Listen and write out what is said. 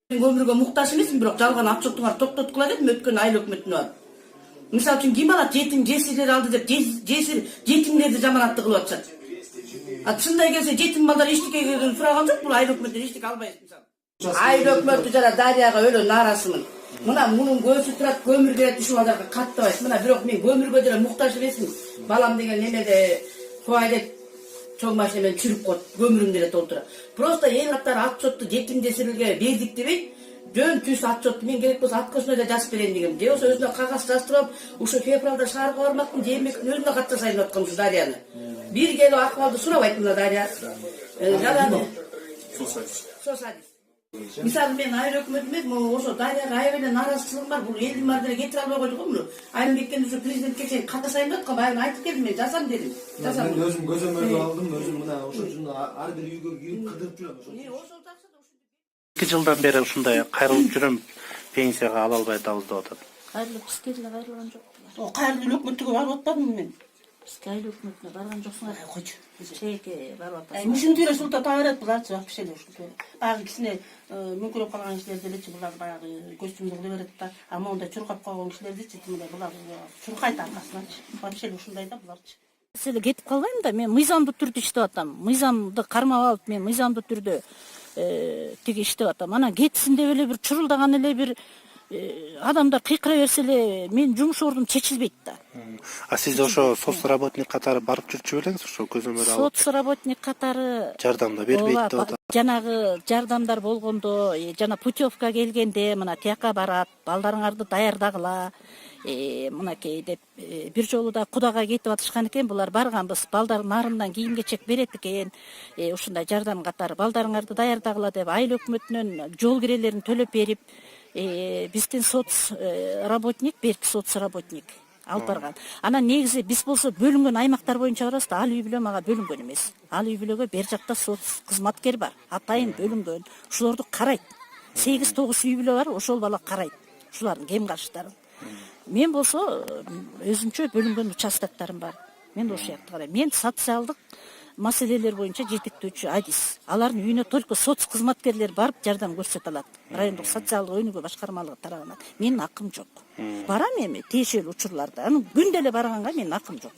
Көмүргө муктаж эмесмин, бирок жалган отчеттуңарды токтоткула дедим өткөн айыл өкмөтүнө барып. Мисалы үчүн ким алат жетим жесирлер алды деп жетимдерди жаманатты кылып атышат. Чындай келсе жетим балдар эчтекеге сураган жок, бул айыл өкмөтүнөн эчтеке албайбыз мисалы. Айыл өкмөтү жана дарыяга өлө нааразымын. Мына мунун көзү турат, көмүр берет, ушул балдарга каттабайт. Мына бирок мен көмүргө деле муктаж эмесмин. Балам деген немеде кубай деп чоң машина менен чүрүп коет, көмүрүм деле толтура. Просто эл катары отчетту жетим жесирлерге бердик дебейт. Жөн түз отчетту мен керек болсо откосуна да жазып берейин дегем. Же болсо өзүнө кагаз жаздырып, ушу февралда шаарга бармакмын, жээнбектин өзүнө кат жасайын деп аткан ушу дарыяны. Бир келип акыбалды сурабайт мына дарыя. Жаланы. Сосадис. Мисалы мен айыл өкмөтү эмес, ошо дарыяга аябай нааразычылыгым бар. Бул элдин баары деле кетире албай койду го муну. Айылбектен ушу президентке чейин катышайын деп аткан, айыл айтып келдим, мен жасам дедим. Мен өзүм көзөмөлгө алдым, өзүм мына ошол үчүн ар бир үйгө кирип кыдырып жүрөм ошол. 2 жылдан бери ушундай кайрылып жүрөм, пенсияга ала албай атабыз деп атат. Кайрылып бизге деле кайрылган жок. О, кайрылып өкмөттүгө барып атпадымбы мен? Бизге айыл өкмөтүнө барган жоксуңар. Койчу. Чейке барып атасың. Мишинтире султата берет буларчы вообще ушул. Багы кичине мүмкүрөп калган кишилер делечи булар баягы көз жумдук эле берет да. А монда чуркап койгон кишилердичи тимиле булар чуркайт аркасынан. Вообще ушундай да буларчы. Силе кетип калбайм да, мен мыйзамдуу түрдө иштеп атам. Мыйзамды кармап алып, мен мыйзамдуу түрдө тиги иштеп атам. Анан кетсин деп эле бир чурулдаган эле бир адамдар кыйкыра берсе эле менин жумуш ордум чечилбейт да. А сиз ошо соцработник катары барып жүрчү белеңиз, ошо көзөмөл алып? Соцработник катары жардам да бербейт деп атат. Жанагы жардамдар болгондо, жана путевка келгенде мына тияка барат, балдарыңарды даярдагыла, мынакей деп бир жолу да Кудага кетип атышкан экен, булар барганбыз, балдардын нарындан кийим кечек берет экен, ушундай жардам катары балдарыңарды даярдагыла деп айыл өкмөтүнөн жол кирелерин төлөп берип, биздин соцработник, берки соцработник алып барган. Анан негизи биз болсо бөлүнгөн аймактар боюнча барабыз да, ал үй бүлө мага бөлүнгөн эмес. Ал үй бүлөгө бер жакта соц кызматкер бар, атайын бөлүнгөн. Ушулорду карайт. 8-9 үй бүлө бар, ошол бала карайт. Ушулардын кем карыштарын. Мен болсо өзүнчө бөлүнгөн участоктарым бар. Мен ошол жакты карайм. Мен социалдык маселелер боюнча жетектөөчү адис. Алардын үйүнө только соц кызматкерлер барып жардам көрсөтө алат. Райондук социалдык өнүгүү башкармалыгы тарабынан. Менин акым жок. Барам эми тиешелүү учурларда. Күндө эле барганга менин акым жок.